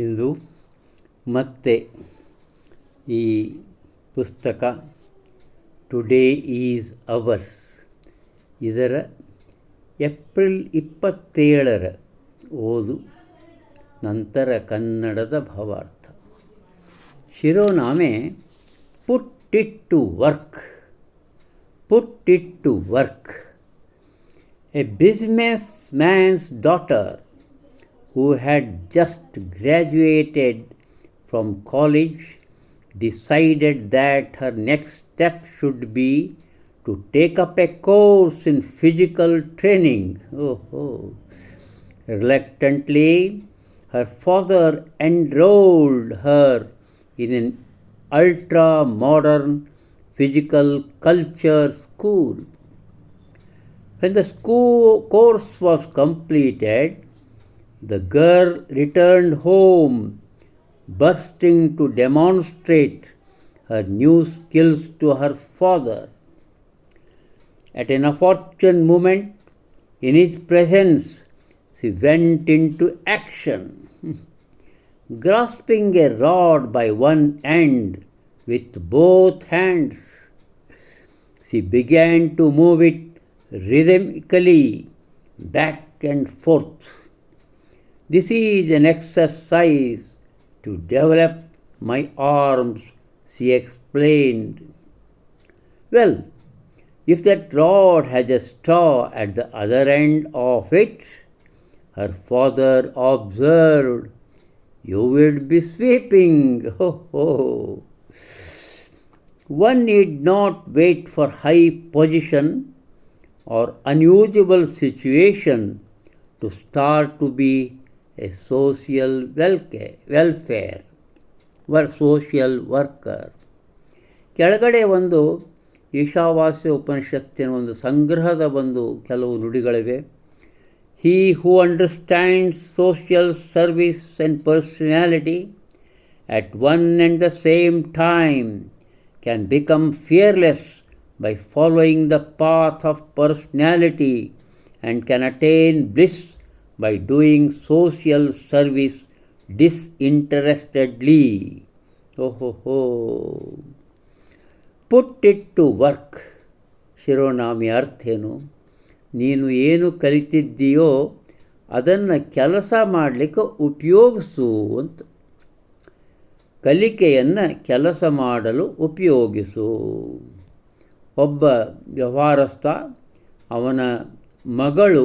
ಇಂದು ಮತ್ತೆ ಈ ಪುಸ್ತಕ ಟುಡೇ ಈಸ್ ಅವರ್ಸ್ ಇದರ ಏಪ್ರಿಲ್ 27 ಓದು, ನಂತರ ಕನ್ನಡದ ಭಾವಾರ್ಥ. ಶಿರೋನಾಮೆ put it to work. Put it to work. A businessman's daughter who had just graduated from college decided that her next step should be to take up a course in physical training. Reluctantly, her father enrolled her in an ultra-modern physical culture school. When the course was completed, the girl returned home, bursting to demonstrate her new skills to her father. At an opportune moment, in his presence, she went into action. Grasping a rod by one end with both hands, she began to move it rhythmically back and forth. This is an exercise to develop my arms, she explained. Well, if that rod has a straw at the other end of it, her father observed, you would be sweeping. One need not wait for high position or unusual situation to start to be a social worker. ಕೆಳಗಡೆ ಒಂದು ಈಶಾವಾಸ್ಯ ಉಪನಿಷತ್ತಿನ ಒಂದು ಸಂಗ್ರಹದ ಕೆಲವು ನುಡಿಗಳಿವೆ. He who understands social service and personality at one and the same time can become fearless by following the path of personality and can attain bliss by doing social service disinterestedly. Put it to work. ಶಿರೋನಾಮಿ ಅರ್ಥೇನು? ನೀನು ಏನು ಕಲಿತಿದ್ದೀಯೋ ಅದನ್ನು ಕೆಲಸ ಮಾಡಲಿಕ್ಕೆ ಉಪಯೋಗಿಸು ಅಂತ. ಕಲಿಕೆಯನ್ನು ಕೆಲಸ ಮಾಡಲು ಉಪಯೋಗಿಸು. ಒಬ್ಬ ವ್ಯವಹಾರಸ್ಥ, ಅವನ ಮಗಳು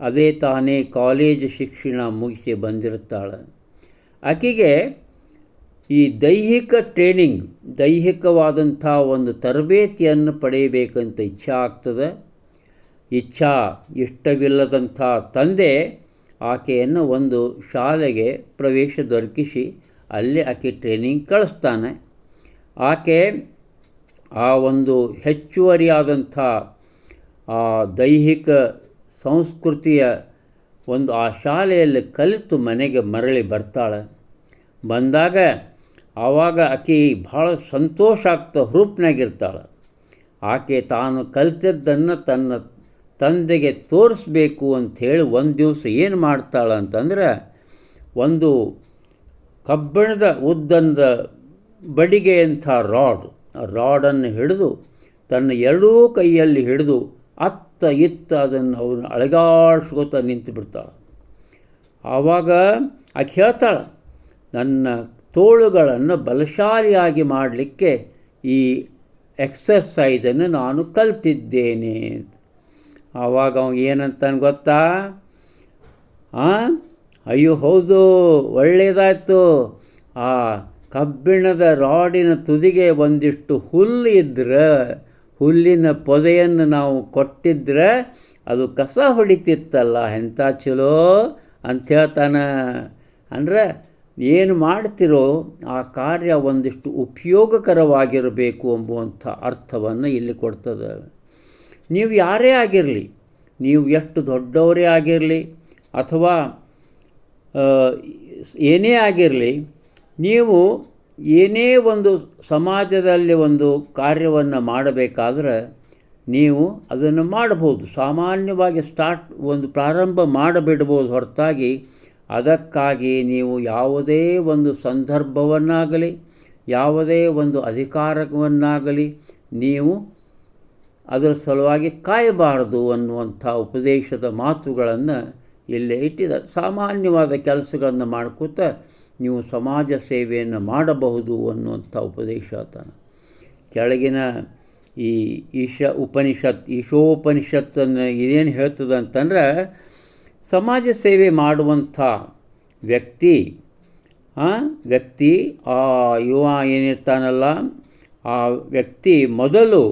ಅದೇ ತಾನೇ ಕಾಲೇಜ್ ಶಿಕ್ಷಣ ಮುಗಿಸಿ ಬಂದಿರ್ತಾಳೆ. ಆಕೆಗೆ ಈ ದೈಹಿಕ ಟ್ರೈನಿಂಗ್, ದೈಹಿಕವಾದಂಥ ಒಂದು ತರಬೇತಿಯನ್ನು ಪಡೆಯಬೇಕಂತ ಇಚ್ಛೆ ಆಗ್ತದೆ. ಇಷ್ಟವಿಲ್ಲದಂಥ ತಂದೆ ಆಕೆಯನ್ನು ಒಂದು ಶಾಲೆಗೆ ಪ್ರವೇಶ ದೊರಕಿಸಿ ಅಲ್ಲಿ ಆಕೆ ಟ್ರೈನಿಂಗ್ ಕಳಿಸ್ತಾನೆ. ಆಕೆ ಆ ಒಂದು ಹೆಚ್ಚುವರಿಯಾದಂಥ ಆ ದೈಹಿಕ ಸಂಸ್ಕೃತಿಯ ಆ ಶಾಲೆಯಲ್ಲಿ ಕಲಿತು ಮನೆಗೆ ಮರಳಿ ಬರ್ತಾಳೆ. ಬಂದಾಗ ಆವಾಗ ಆಕೆ ಭಾಳ ಸಂತೋಷ ಆಗ್ತಾ ಹುರುಪ್ನಾಗಿರ್ತಾಳೆ. ಆಕೆ ತಾನು ಕಲಿತದ್ದನ್ನು ತನ್ನ ತಂದೆಗೆ ತೋರಿಸ್ಬೇಕು ಅಂಥೇಳಿ ಒಂದು ದಿವಸ ಏನು ಮಾಡ್ತಾಳೆ ಅಂತಂದರೆ, ಒಂದು ಕಬ್ಬಿಣದ ಉದ್ದದ ಬಡಿಗೆಯಂಥ ರಾಡನ್ನು ಹಿಡಿದು ತನ್ನ ಎರಡೂ ಕೈಯಲ್ಲಿ ಹಿಡಿದು ಅತ್ತ ಇತ್ತ ಅದನ್ನು ಅವನು ಅಳಗಾಡ್ಸ್ಕೊತ ನಿಂತು ಬಿಡ್ತಾಳೆ. ಆವಾಗ ಆಕೆ ಹೇಳ್ತಾಳೆ, ನನ್ನ ತೋಳುಗಳನ್ನು ಬಲಶಾಲಿಯಾಗಿ ಮಾಡಲಿಕ್ಕೆ ಈ ಎಕ್ಸರ್ಸೈಸನ್ನು ನಾನು ಕಲ್ತಿದ್ದೇನೆ. ಆವಾಗ ಅವನು ಏನಂತಾನೆ ಗೊತ್ತಾ? ಅಯ್ಯೋ ಹೌದು, ಒಳ್ಳೆಯದಾಯ್ತು. ಆ ಕಬ್ಬಿಣದ ರಾಡಿನ ತುದಿಗೆ ಒಂದಿಷ್ಟು ಹುಲ್ಲು ಇದ್ದರೆ, ಹುಲ್ಲಿನ ಪೊದೆಯನ್ನು ನಾವು ಕೊಟ್ಟಿದ್ರೆ ಅದು ಕಸ ಹೊಡಿತಿತ್ತಲ್ಲ, ಎಂಥ ಚಲೋ ಅಂತ ಹೇಳ್ತಾನೆ. ಅಂದರೆ ಏನು ಮಾಡ್ತಿರೋ ಆ ಕಾರ್ಯ ಒಂದಿಷ್ಟು ಉಪಯೋಗಕರವಾಗಿರಬೇಕು ಎಂಬುವಂಥ ಅರ್ಥವನ್ನು ಇಲ್ಲಿ ಕೊಡ್ತದೆ. ನೀವು ಯಾರೇ ಆಗಿರಲಿ, ನೀವು ಎಷ್ಟು ದೊಡ್ಡವರೇ ಆಗಿರಲಿ ಅಥವಾ ಏನೇ ಆಗಿರಲಿ, ನೀವು ಏನೇ ಒಂದು ಸಮಾಜದಲ್ಲಿ ಒಂದು ಕಾರ್ಯವನ್ನು ಮಾಡಬೇಕಾದ್ರೆ ನೀವು ಅದನ್ನು ಮಾಡಬಹುದು. ಸಾಮಾನ್ಯವಾಗಿ ಪ್ರಾರಂಭ ಮಾಡಿಬಿಡ್ಬೋದು, ಹೊರತಾಗಿ ಅದಕ್ಕಾಗಿ ನೀವು ಯಾವುದೇ ಒಂದು ಸಂದರ್ಭವನ್ನಾಗಲಿ ಯಾವುದೇ ಒಂದು ಅಧಿಕಾರವನ್ನಾಗಲಿ ನೀವು ಅದರ ಸಲುವಾಗಿ ಕಾಯಬಾರದು ಅನ್ನುವಂಥ ಉಪದೇಶದ ಮಾತುಗಳನ್ನು ಇಲ್ಲೇ ಇಟ್ಟಿದ್ದಾರೆ. ಸಾಮಾನ್ಯವಾದ ಕೆಲಸಗಳನ್ನು ಮಾಡ್ಕೋತ ನೀವು ಸಮಾಜ ಸೇವೆಯನ್ನು ಮಾಡಬಹುದು ಅನ್ನುವಂಥ ಉಪದೇಶ ತಾನು. ಕೆಳಗಿನ ಈ ಈಶೋಪನಿಷತ್ತನ್ನು ಇದೇನು ಹೇಳ್ತದೆ ಅಂತಂದ್ರೆ, ಸಮಾಜ ಸೇವೆ ಮಾಡುವಂಥ ವ್ಯಕ್ತಿ ಯುವ ಏನಿರ್ತಾನಲ್ಲ, ಆ ವ್ಯಕ್ತಿ ಮೊದಲು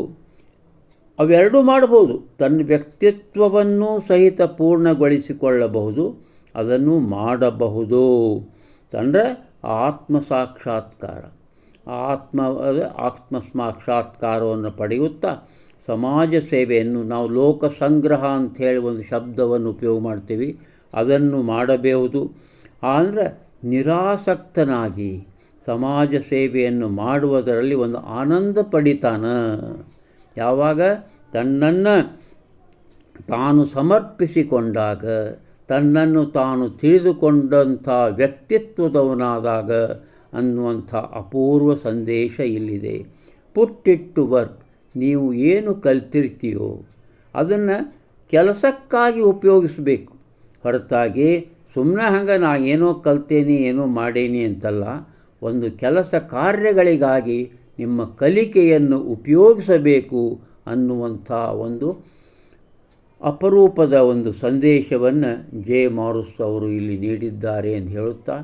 ಅವೆರಡೂ ಮಾಡಬಹುದು. ತನ್ನ ವ್ಯಕ್ತಿತ್ವವನ್ನು ಸಹಿತ ಪೂರ್ಣಗೊಳಿಸಿಕೊಳ್ಳಬಹುದು, ಅದನ್ನು ಮಾಡಬಹುದು. ಅಂದರೆ ಆತ್ಮ ಸಾಕ್ಷಾತ್ಕಾರವನ್ನು ಪಡೆಯುತ್ತಾ ಸಮಾಜ ಸೇವೆಯನ್ನು, ನಾವು ಲೋಕ ಸಂಗ್ರಹ ಅಂಥೇಳಿ ಒಂದು ಶಬ್ದವನ್ನು ಉಪಯೋಗ ಮಾಡ್ತೀವಿ, ಅದನ್ನು ಮಾಡಬಹುದು. ಅಂದರೆ ನಿರಾಸಕ್ತನಾಗಿ ಸಮಾಜ ಸೇವೆಯನ್ನು ಮಾಡುವುದರಲ್ಲಿ ಒಂದು ಆನಂದ ಪಡಿತಾನ. ಯಾವಾಗ ತನ್ನನ್ನು ತಾನು ಸಮರ್ಪಿಸಿಕೊಂಡಾಗ, ತನ್ನನ್ನು ತಾನು ತಿಳಿದುಕೊಂಡಂಥ ವ್ಯಕ್ತಿತ್ವದವನಾದಾಗ ಅನ್ನುವಂಥ ಅಪೂರ್ವ ಸಂದೇಶ ಇಲ್ಲಿದೆ. Put it to work. ನೀವು ಏನು ಕಲ್ತಿರ್ತೀಯೋ ಅದನ್ನು ಕೆಲಸಕ್ಕಾಗಿ ಉಪಯೋಗಿಸಬೇಕು, ಹೊರತಾಗಿ ಸುಮ್ಮನೆ ಹಂಗೆ ನಾ ಏನೋ ಕಲ್ತೇನೆ ಏನೋ ಮಾಡೇನಿ ಅಂತಲ್ಲ. ಒಂದು ಕೆಲಸ ಕಾರ್ಯಗಳಿಗಾಗಿ ನಿಮ್ಮ ಕಲಿಕೆಯನ್ನು ಉಪಯೋಗಿಸಬೇಕು ಅನ್ನುವಂಥ ಒಂದು ಅಪರೂಪದ ಒಂದು ಸಂದೇಶವನ್ನು ಜೆ ಮಾರುಸ್ ಅವರು ಇಲ್ಲಿ ನೀಡಿದ್ದಾರೆ ಎಂದು ಹೇಳುತ್ತಾ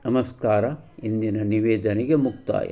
ನಮಸ್ಕಾರ. ಇಂದಿನ ನಿವೇದನೆಗೆ ಮುಕ್ತಾಯ.